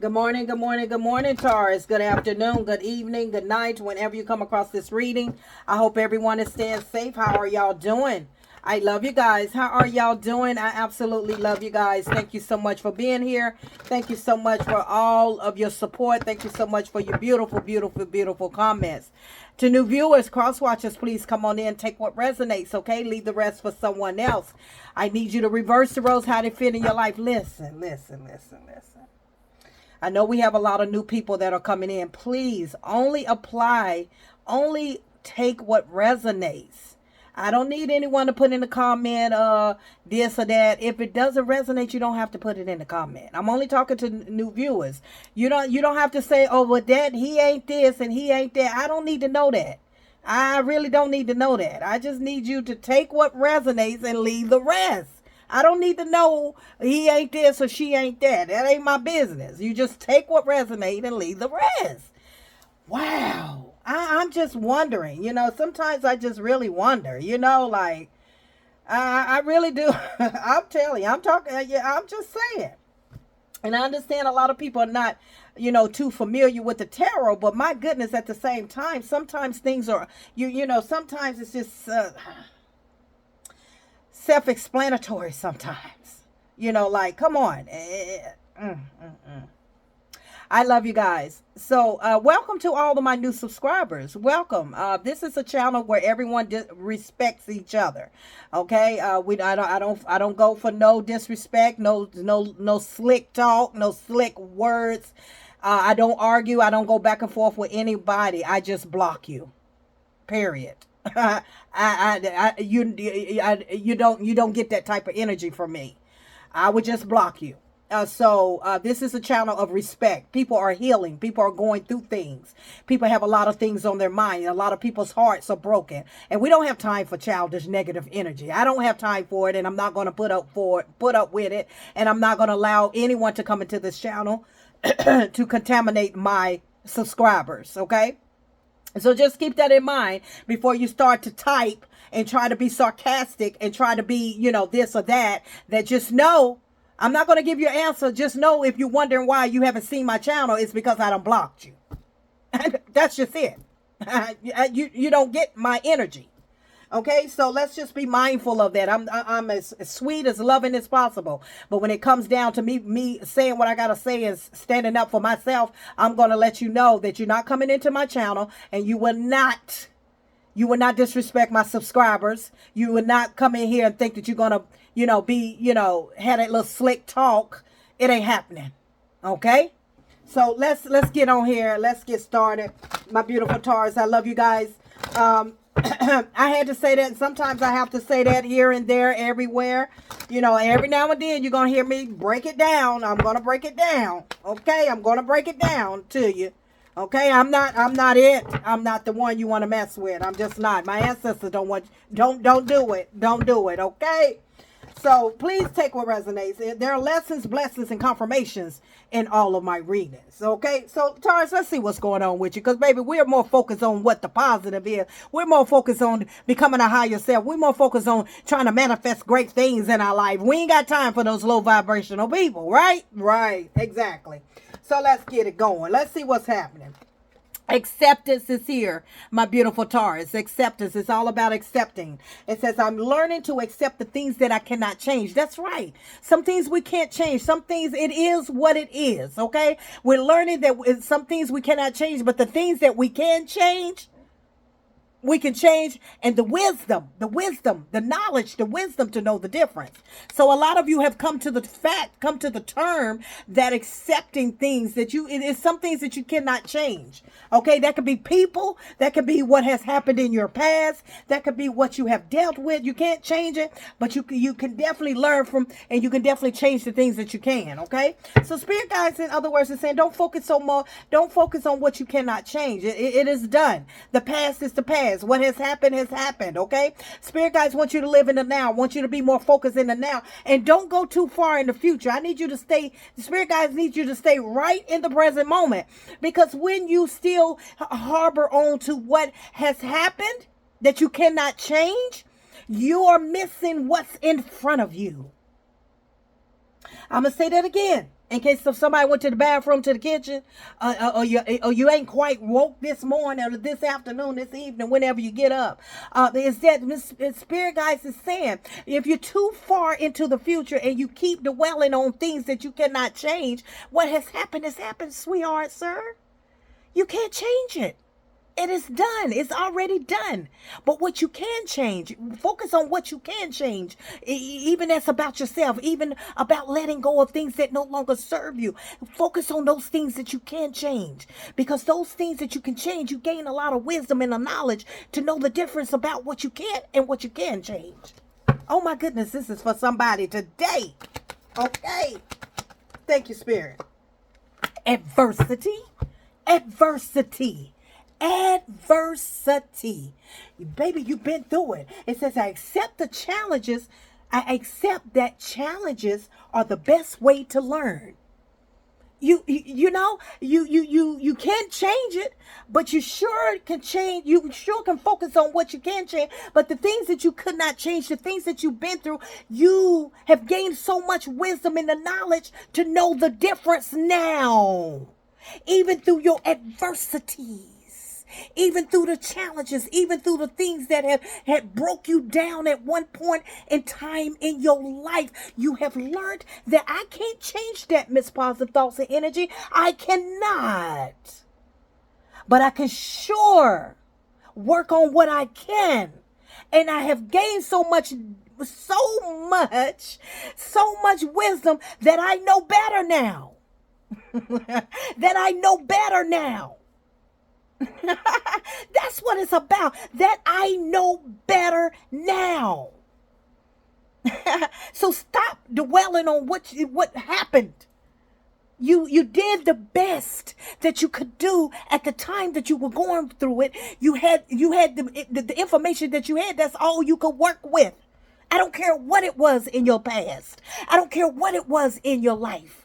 Good morning, good morning, good morning, Taurus. Good afternoon, good evening, good night, whenever you come across this reading. I hope everyone is staying safe. How are y'all doing? I love you guys. How are y'all doing? I absolutely love you guys. Thank you so much for being here. Thank you so much for all of your support. Thank you so much for your beautiful, beautiful, beautiful comments. To new viewers, cross watchers, please come on in. Take what resonates, okay? Leave the rest for someone else. I need you to reverse the roles, how they fit in your life. Listen, listen, listen, listen. I know we have a lot of new people that are coming in. Please only take what resonates. I don't need anyone to put in the comment this or that. If it doesn't resonate, you don't have to put it in the comment. I'm only talking to new viewers. You don't have to say, oh, well, that he ain't this and he ain't that. I don't need to know that. I really don't need to know that. I just need you to take what resonates and leave the rest. I don't need to know he ain't this or she ain't that. That ain't my business. You just take what resonates and leave the rest. Wow. I'm just wondering, sometimes I just really wonder, like, I really do. I'm telling you, I'm talking, yeah, I'm just saying. And I understand a lot of people are not, too familiar with the tarot, but my goodness, at the same time, sometimes things are, sometimes it's just self-explanatory sometimes. Like, come on. I love you guys. So, welcome to all of my new subscribers. Welcome. This is a channel where everyone respects each other. Okay. I don't go for no disrespect, no slick talk, no slick words. I don't argue. I don't go back and forth with anybody. I just block you. Period. You don't get that type of energy from me. I would just block you. So this is a channel of respect. People are healing. People are going through things. People have a lot of things on their mind. A lot of people's hearts are broken. And we don't have time for childish negative energy. I don't have time for it, and I'm not going to put up with it. And I'm not going to allow anyone to come into this channel to contaminate my subscribers, okay? So just keep that in mind before you start to type and try to be sarcastic and try to be, this or that just know I'm not going to give you an answer. Just know if you're wondering why you haven't seen my channel, it's because I done blocked you. That's just it. You don't get my energy. Okay, so let's just be mindful of that. I'm as sweet, as loving as possible. But when it comes down to me saying what I gotta say and standing up for myself, I'm gonna let you know that you're not coming into my channel, and you will not disrespect my subscribers. You will not come in here and think that you're gonna, have that little slick talk. It ain't happening. Okay? So let's get on here. Let's get started. My beautiful Taurus, I love you guys. I had to say that, and sometimes I have to say that here and there, everywhere. Every now and then you're going to hear me break it down. I'm going to break it down. Okay? I'm going to break it down to you. Okay? I'm not it. I'm not the one you want to mess with. I'm just not. My ancestors don't do it. Don't do it. Okay? So please take what resonates. There are lessons, blessings, and confirmations in all of my readings. Okay? So, Taurus, let's see what's going on with you. Because, baby, we're more focused on what the positive is. We're more focused on becoming a higher self. We're more focused on trying to manifest great things in our life. We ain't got time for those low vibrational people, right? Right. Exactly. So let's get it going. Let's see what's happening. Acceptance is here, my beautiful Taurus. Acceptance is all about accepting. It says, I'm learning to accept the things that I cannot change. That's right. Some things we can't change. Some things, it is what it is, okay? We're learning that some things we cannot change, but the things that we can change, we can change. And the wisdom, the knowledge, the wisdom to know the difference. So a lot of you have come to the term that accepting things that it is some things that you cannot change. Okay, that could be people, that could be what has happened in your past, that could be what you have dealt with. You can't change it, but you can definitely learn from, and you can definitely change the things that you can. Okay, so spirit guides, in other words, is saying don't focus on what you cannot change. It is done. The past is the past. What has happened has happened. Okay, spirit guides want you to live in the now, want you to be more focused in the now, and don't go too far in the future. The spirit guides need you to stay right in the present moment, because when you still harbor on to what has happened that you cannot change, you are missing what's in front of you. I'm going to say that again. In case if somebody went to the bathroom, to the kitchen, or you ain't quite woke this morning or this afternoon, this evening, whenever you get up, is that Spirit Guides is saying, if you're too far into the future and you keep dwelling on things that you cannot change, what has happened, sweetheart, sir. You can't change it. It is done. It's already done. But what you can change, focus on what you can change. Even that's about yourself, even about letting go of things that no longer serve you. Focus on those things that you can change. Because those things that you can change, you gain a lot of wisdom and the knowledge to know the difference about what you can't and what you can change. Oh my goodness, this is for somebody today. Okay. Thank you, Spirit. Adversity. Baby, you've been through it. It says, I accept the challenges. I accept that challenges are the best way to learn. You can't change it, but you sure can change. You sure can focus on what you can change. But the things that you could not change, the things that you've been through, you have gained so much wisdom and the knowledge to know the difference now. Even through your adversities, even through the challenges, even through the things that had broke you down at one point in time in your life, you have learned that I can't change that, Miss Positive Thoughts and Energy. I cannot. But I can sure work on what I can. And I have gained so much wisdom that I know better now. That I know better now. That's what it's about. That I know better now. So stop dwelling on what happened. You did the best that you could do at the time that you were going through it. You had the information that you had. That's all you could work with. I don't care what it was in your past. I don't care what it was in your life.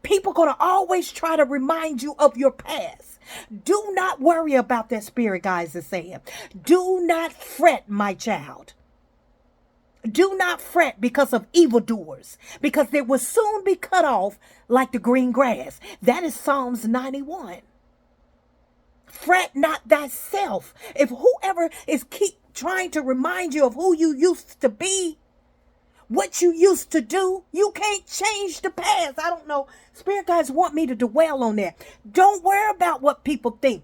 People going to always try to remind you of your past. Do not worry about that, Spirit Guides is saying. Do not fret, my child. Do not fret because of evildoers, because they will soon be cut off like the green grass. That is Psalms 91. Fret not thyself. If whoever is keep trying to remind you of who you used to be, what you used to do, you can't change the past. I don't know. Spirit guides want me to dwell on that. Don't worry about what people think.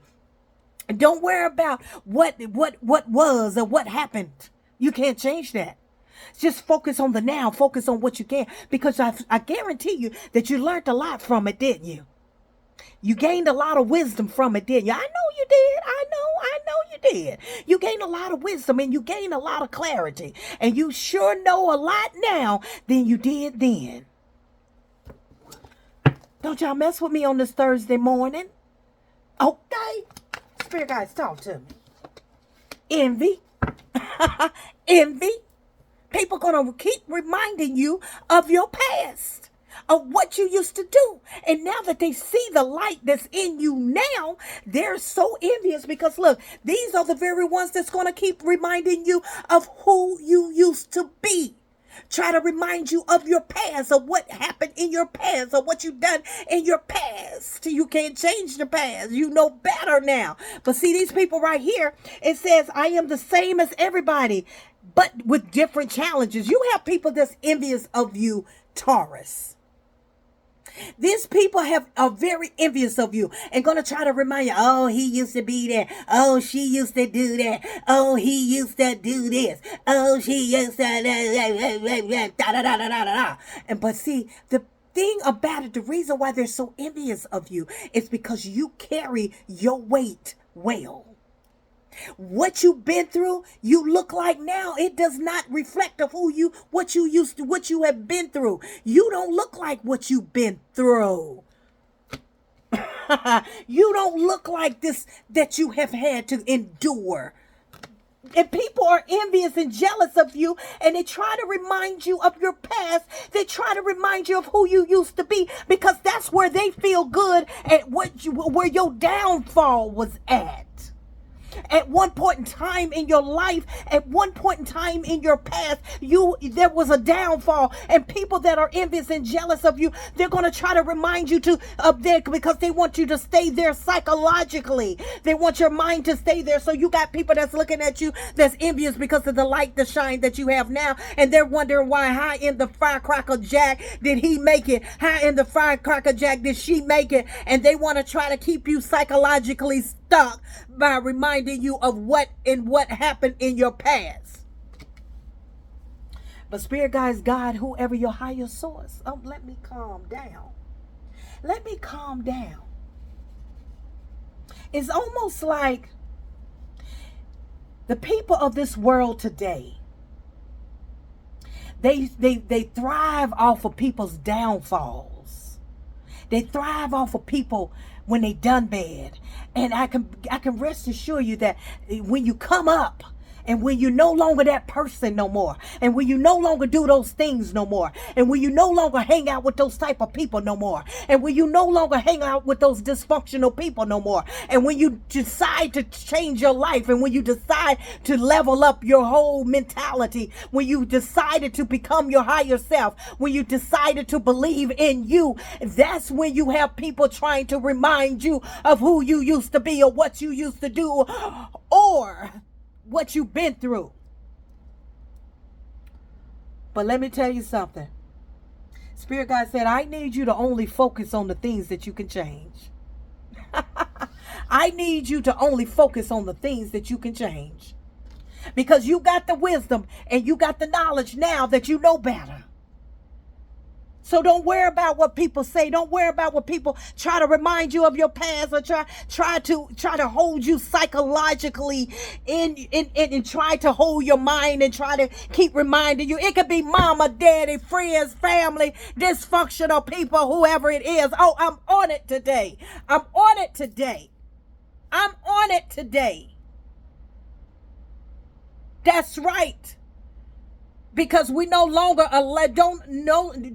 Don't worry about what was or what happened. You can't change that. Just focus on the now. Focus on what you can. Because I guarantee you that you learned a lot from it, didn't you? You gained a lot of wisdom from it, didn't you? I know you did. I know you did. You gained a lot of wisdom and you gained a lot of clarity. And you sure know a lot now than you did then. Don't y'all mess with me on this Thursday morning. Okay? Spirit guides, talk to me. Envy. Envy. People gonna keep reminding you of your past, of what you used to do. And now that they see the light that's in you now, they're so envious because look, these are the very ones that's going to keep reminding you of who you used to be. Try to remind you of your past, of what happened in your past, of what you've done in your past. You can't change the past. You know better now. But see, these people right here, it says, I am the same as everybody, but with different challenges. You have people that's envious of you, Taurus. These people are very envious of you and going to try to remind you, oh, he used to be there. Oh, she used to do that. Oh, he used to do this. Oh, she used to da. And but see, the thing about it, the reason why they're so envious of you is because you carry your weight well. What you've been through, you look like now, it does not reflect of what you have been through. You don't look like what you've been through. You don't look like this that you have had to endure. And people are envious and jealous of you, and they try to remind you of your past. They try to remind you of who you used to be, because that's where they feel good at where your downfall was at. At one point in time in your life, at one point in time in your past, there was a downfall, and people that are envious and jealous of you, they're going to try to remind you of there, because they want you to stay there psychologically. They want your mind to stay there. So you got people that's looking at you that's envious because of the light, the shine that you have now, and they're wondering why, how in the firecracker jack did he make it? How in the firecracker jack did she make it? And they want to try to keep you psychologically stuck by reminding you of what happened in your past. But Spirit guides, God, whoever your higher source. Let me calm down. Let me calm down. It's almost like the people of this world today, they thrive off of people's downfalls. They thrive off of people when they done bad. And I can rest assure you that when you come up, and when you're no longer that person no more, and when you no longer do those things no more, and when you no longer hang out with those type of people no more, and when you no longer hang out with those dysfunctional people no more, and when you decide to change your life, and when you decide to level up your whole mentality, when you decided to become your higher self, when you decided to believe in you, that's when you have people trying to remind you of who you used to be, or what you used to do, or what you've been through. But let me tell you something. Spirit God said, I need you to only focus on the things that you can change. I need you to only focus on the things that you can change. Because you got the wisdom and you got the knowledge now that you know better. So don't worry about what people say. Don't worry about what people try to remind you of your past, or try to hold you psychologically and try to hold your mind and try to keep reminding you. It could be mama, daddy, friends, family, dysfunctional people, whoever it is. Oh, I'm on it today. I'm on it today. I'm on it today. That's right. Because we no longer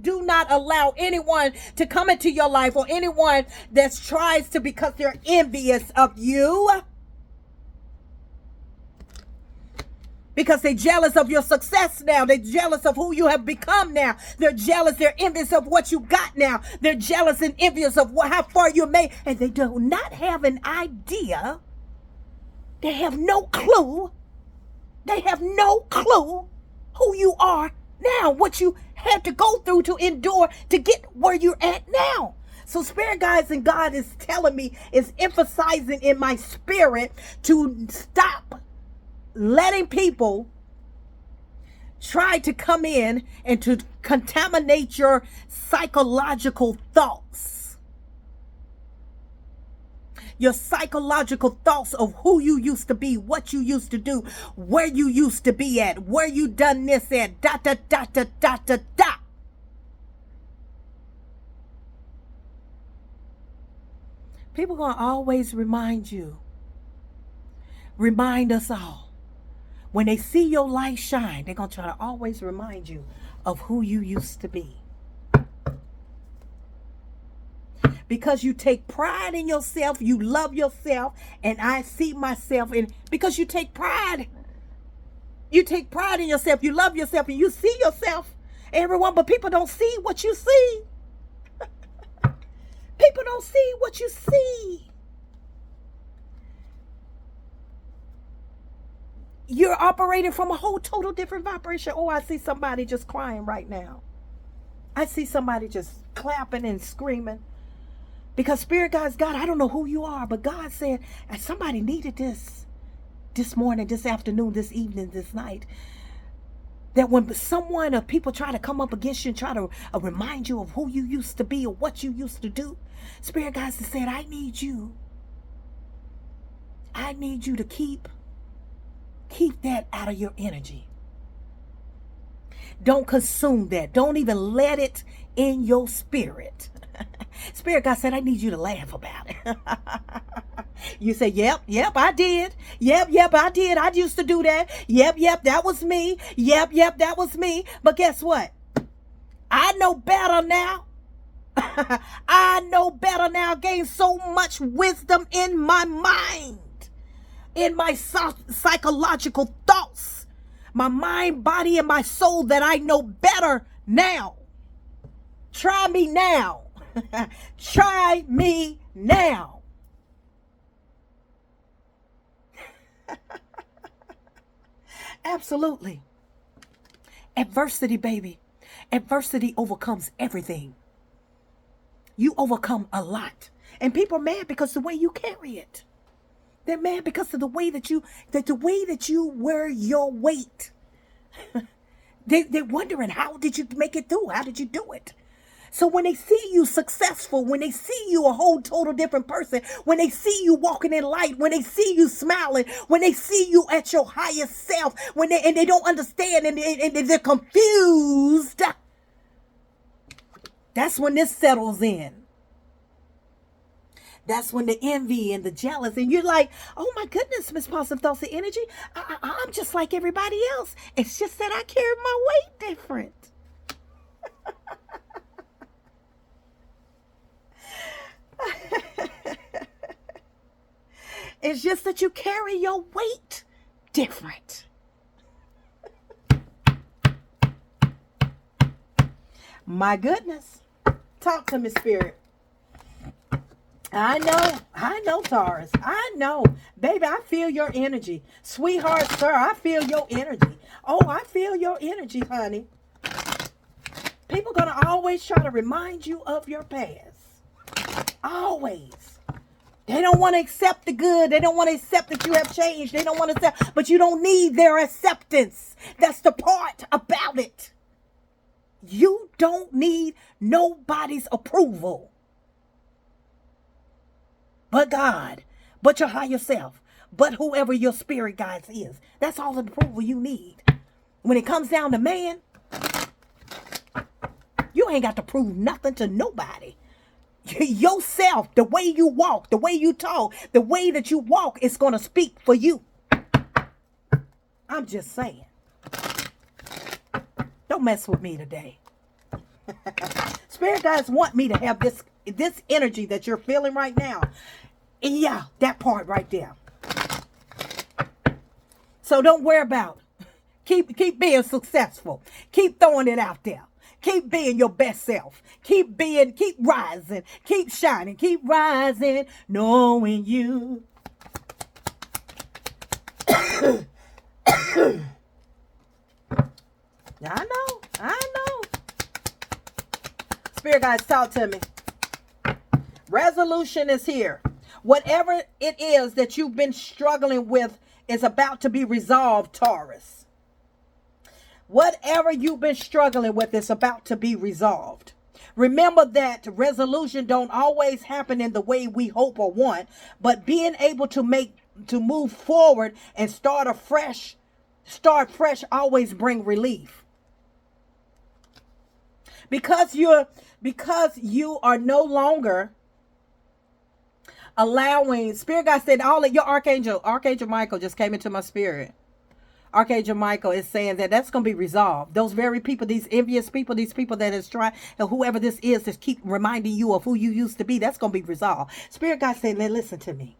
do not allow anyone to come into your life, or anyone that tries to, because they're envious of you, because they're jealous of your success now. They're jealous of who you have become now. They're jealous. They're envious of what you got now. They're jealous and envious of how far you made, and they do not have an idea. They have no clue. They have no clue who you are now, what you had to go through to endure to get where you're at now. So Spirit guides, and God is telling me, is emphasizing in my spirit to stop letting people try to come in and to contaminate your psychological thoughts. Your psychological thoughts of who you used to be, what you used to do, where you used to be at, where you done this at, da da da da da da da. People gonna always remind you, remind us all. When they see your light shine, they're gonna try to always remind you of who you used to be. Because you take pride in yourself, you love yourself, and I see myself in, because you take pride. You take pride in yourself, you love yourself, and you see yourself, everyone, but people don't see what you see. People don't see what you see. You're operating from a whole total different vibration. Oh, I see somebody just crying right now. I see somebody just clapping and screaming. Because Spirit guides, God, I don't know who you are, but God said, and somebody needed this morning, this afternoon, this evening, this night, that when someone or people try to come up against you and try to remind you of who you used to be or what you used to do, Spirit guides said, I need you to keep that out of your energy. Don't consume that. Don't even let it in your spirit. Spirit God said, I need you to laugh about it. You say, yep, I did. Yep, I did. I used to do that. Yep, that was me. Yep, that was me. But guess what? I know better now. I know better now. I gained so much wisdom in my mind. in my psychological thoughts, my mind, body, and my soul, that I know better now. Try me now. Try me now. Absolutely. Adversity, baby. Adversity overcomes everything. You overcome a lot. And people are mad because of the way you carry it. They're mad because of the way that you wear your weight. They're wondering, how did you make it through? How did you do it? So when they see you successful, when they see you a whole total different person, when they see you walking in light, when they see you smiling, when they see you at your highest self, and they don't understand and they're confused, that's when this settles in. That's when the envy and the jealousy, and you're like, oh my goodness, Miss Positive Thoughts and Energy, I'm just like everybody else. It's just that I carry my weight different. It's just that you carry your weight different. My goodness. Talk to me, Spirit. I know, Taurus. I know. Baby, I feel your energy. Sweetheart, sir, I feel your energy. Oh, I feel your energy, honey. People are going to always try to remind you of your past. Always. They don't want to accept the good. They don't want to accept that you have changed. They don't want to accept, but you don't need their acceptance. That's the part about it. You don't need nobody's approval. But God, but your higher self, but whoever your spirit guide is. That's all the approval you need. When it comes down to man, you ain't got to prove nothing to nobody. Yourself, the way you walk, the way you talk, the way that you walk is going to speak for you. I'm just saying. Don't mess with me today. Spirit guides want me to have this energy that you're feeling right now. Yeah, that part right there. So don't worry about it. Keep being successful. Keep throwing it out there. Keep being your best self. Keep rising. Keep shining. Keep rising. Knowing you. I know. Spirit guides, talk to me. Resolution is here. Whatever it is that you've been struggling with is about to be resolved, Taurus. Whatever you've been struggling with is about to be resolved. Remember that resolution don't always happen in the way we hope or want, but being able to move forward and start fresh always bring relief. Because you are no longer allowing, Spirit God said, all of your Archangel Michael just came into my spirit. Archangel Michael is saying that that's going to be resolved. Those very people, these envious people, these people that is trying, and whoever this is that keep reminding you of who you used to be, that's going to be resolved. Spirit God said, listen to me.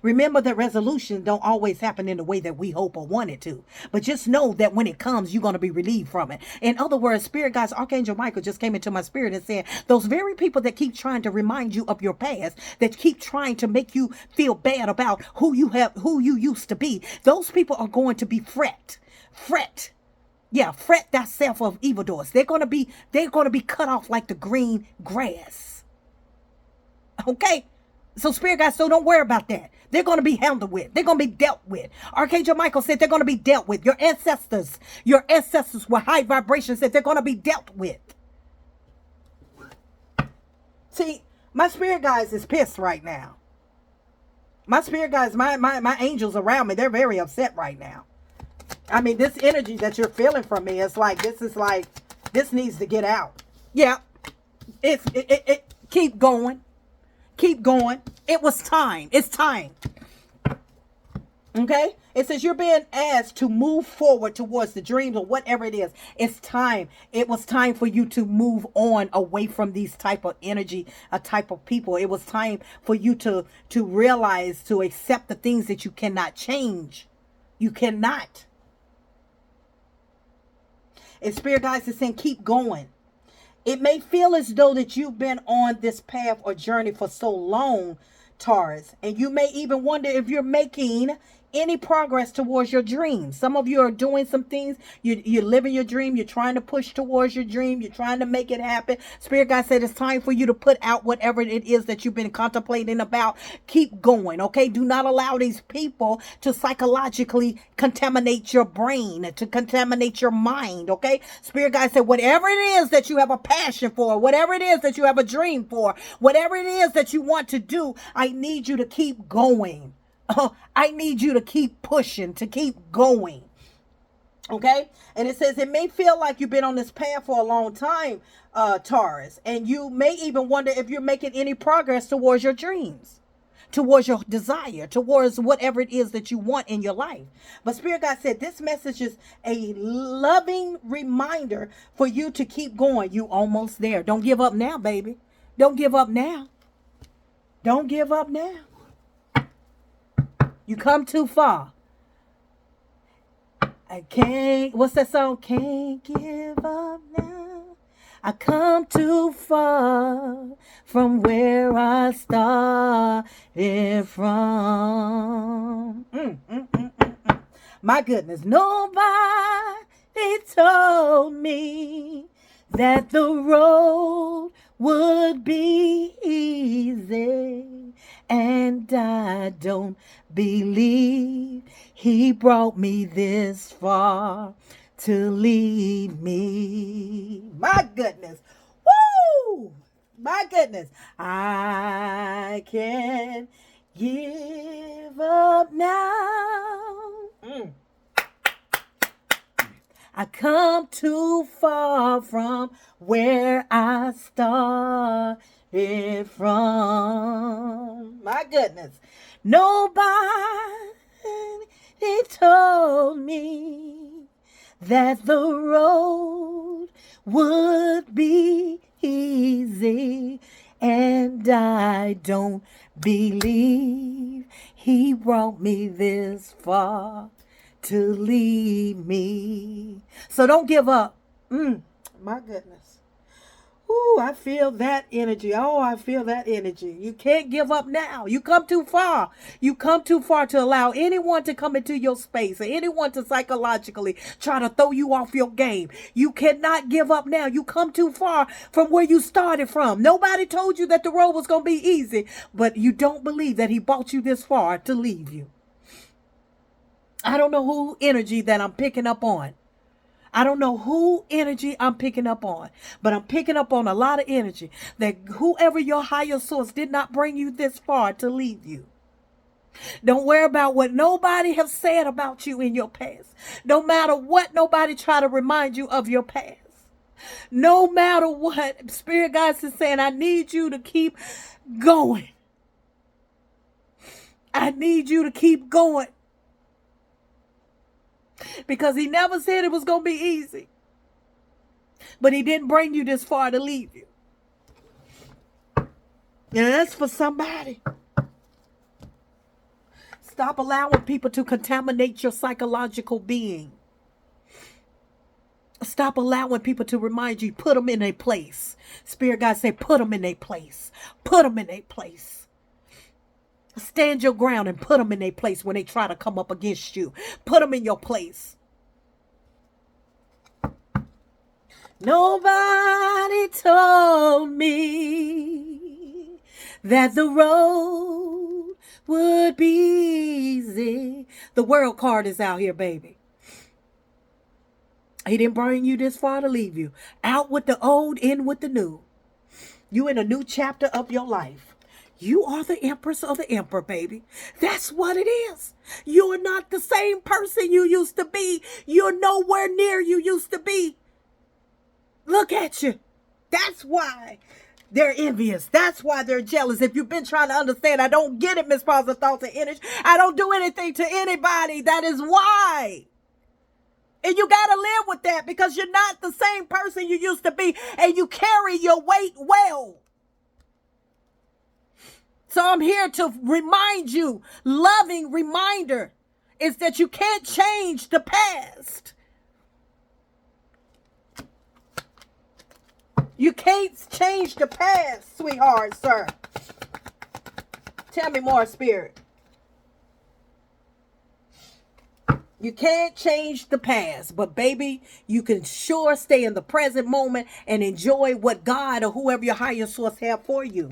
Remember that resolution don't always happen in the way that we hope or want it to. But just know that when it comes, you're going to be relieved from it. In other words, Spirit Guides, Archangel Michael just came into my spirit and said, those very people that keep trying to remind you of your past, that keep trying to make you feel bad about who you used to be, those people are going to be fret. Yeah, fret thyself of evildoers. They're going to be cut off like the green grass. Okay? So Spirit guides, so don't worry about that. They're going to be handled with. They're going to be dealt with. Archangel Michael said they're going to be dealt with. Your ancestors with high vibrations said they're going to be dealt with. See, my spirit guides is pissed right now. My spirit guides, my angels around me, they're very upset right now. I mean, this energy that you're feeling from me, this needs to get out. Yeah, it keep going. Keep going. It was time. It's time. Okay? It says you're being asked to move forward towards the dreams or whatever it is. It's time. It was time for you to move on away from these type of energy, a type of people. It was time for you to realize, to accept the things that you cannot change. You cannot. And Spirit Guides is saying, keep going. It may feel as though that you've been on this path or journey for so long, Taurus, and you may even wonder if you're making any progress towards your dreams. Some of you are doing some things. You're living your dream. You're trying to push towards your dream. You're trying to make it happen. Spirit God said it's time for you to put out whatever it is that you've been contemplating about. Keep going, okay? Do not allow these people to psychologically contaminate your brain, to contaminate your mind, okay? Spirit God said whatever it is that you have a passion for, whatever it is that you have a dream for, whatever it is that you want to do, I need you to keep going. I need you to keep pushing, to keep going. Okay? And it says it may feel like you've been on this path for a long time, Taurus. And you may even wonder if you're making any progress towards your dreams, towards your desire, towards whatever it is that you want in your life. But Spirit God said this message is a loving reminder for you to keep going. You almost there. Don't give up now, baby. Don't give up now. Don't give up now. You come too far. I can't, what's that song? Can't give up now. I come too far from where I started from. My goodness, nobody told me that the road would be easy. And I don't believe he brought me this far to lead me. My goodness. Woo! My goodness. I can't give up now. I come too far from where I started from. My goodness. Nobody told me that the road would be easy, and I don't believe he brought me this far to lead me. So don't give up. My goodness. Ooh, I feel that energy. Oh, I feel that energy. You can't give up now. You come too far. You come too far to allow anyone to come into your space or anyone to psychologically try to throw you off your game. You cannot give up now. You come too far from where you started from. Nobody told you that the road was going to be easy, but you don't believe that he brought you this far to leave you. I don't know who energy that I'm picking up on. I don't know who energy I'm picking up on, but I'm picking up on a lot of energy that whoever your higher source did not bring you this far to leave you. Don't worry about what nobody have said about you in your past. No matter what nobody try to remind you of your past. No matter what, Spirit God is saying, I need you to keep going. I need you to keep going. Because he never said it was going to be easy. But he didn't bring you this far to leave you. And that's for somebody. Stop allowing people to contaminate your psychological being. Stop allowing people to remind you, put them in a place. Spirit God say, put them in a place. Put them in a place. Stand your ground and put them in a place when they try to come up against you. Put them in your place. Nobody told me that the road would be easy. The world card is out here, baby. He didn't bring you this far to leave you. Out with the old, in with the new. You in a new chapter of your life. You are the empress of the emperor, baby. That's what it is. You're not the same person you used to be. You're nowhere near you used to be. Look at you. That's why. They're envious. That's why they're jealous. If you've been trying to understand, I don't get it, Miss Positive Thoughts and Energy. I don't do anything to anybody. That is why. And you got to live with that because you're not the same person you used to be, and you carry your weight well. So I'm here to remind you, loving reminder is that you can't change the past. You can't change the past, sweetheart, sir. Tell me more, Spirit. You can't change the past, but baby, you can sure stay in the present moment and enjoy what God or whoever your higher source have for you.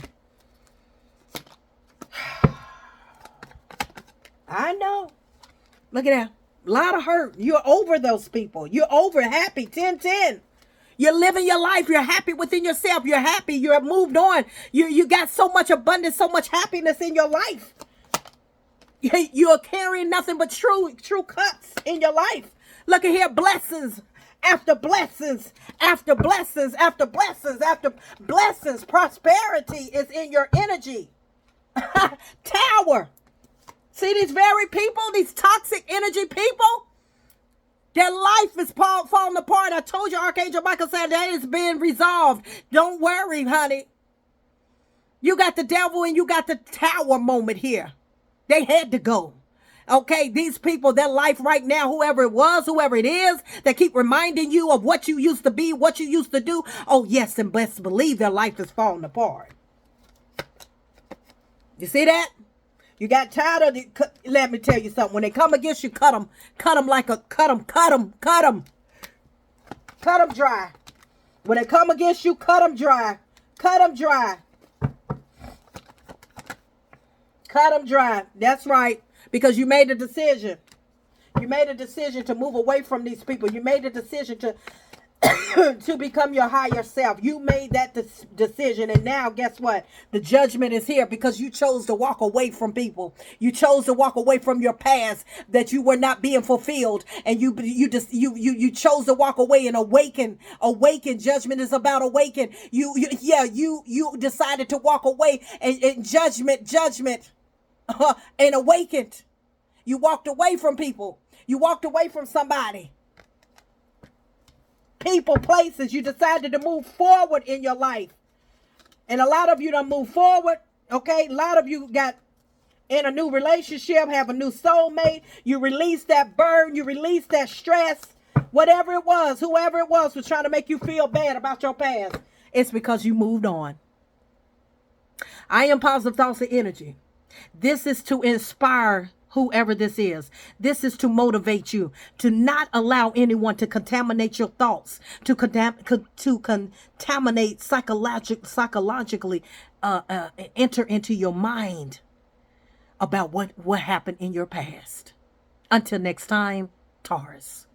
I know. Look at that. A lot of hurt. You're over those people. You're over happy. 10-10. You're living your life. You're happy within yourself. You're happy. You're moved on. You got so much abundance, so much happiness in your life. You're carrying nothing but true cuts in your life. Look at here. Blessings after blessings after blessings after blessings after blessings. Prosperity is in your energy. Tower. See these very people, these toxic energy people? Their life is falling apart. I told you, Archangel Michael said that is being resolved. Don't worry, honey. You got the devil and you got the tower moment here. They had to go. Okay, these people, their life right now, whoever it was, whoever it is, that keep reminding you of what you used to be, what you used to do. Oh, yes, and best believe their life is falling apart. You see that? You got tired of it. Let me tell you something. When they come against you, cut them. Cut them like a, cut them. Cut them dry. When they come against you, cut them dry. Cut them dry. Cut them dry. That's right. Because you made a decision. You made a decision to move away from these people. You made a decision to to become your higher self. You made that decision, and now guess what? The judgment is here because you chose to walk away from people. You chose to walk away from your past that you were not being fulfilled, and you chose to walk away and awaken. Judgment is about awaken. You decided to walk away and judgment and awakened. You walked away from people. You walked away from somebody. People, places. You decided to move forward in your life. And a lot of you done moved forward. Okay. A lot of you got in a new relationship, have a new soulmate. You released that burden. You released that stress. Whatever it was, whoever it was trying to make you feel bad about your past. It's because you moved on. I am Positive Thoughts and Energy. This is to inspire whoever this is. This is to motivate you to not allow anyone to contaminate your thoughts, to contaminate psychologically, enter into your mind about what happened in your past. Until next time, Taurus.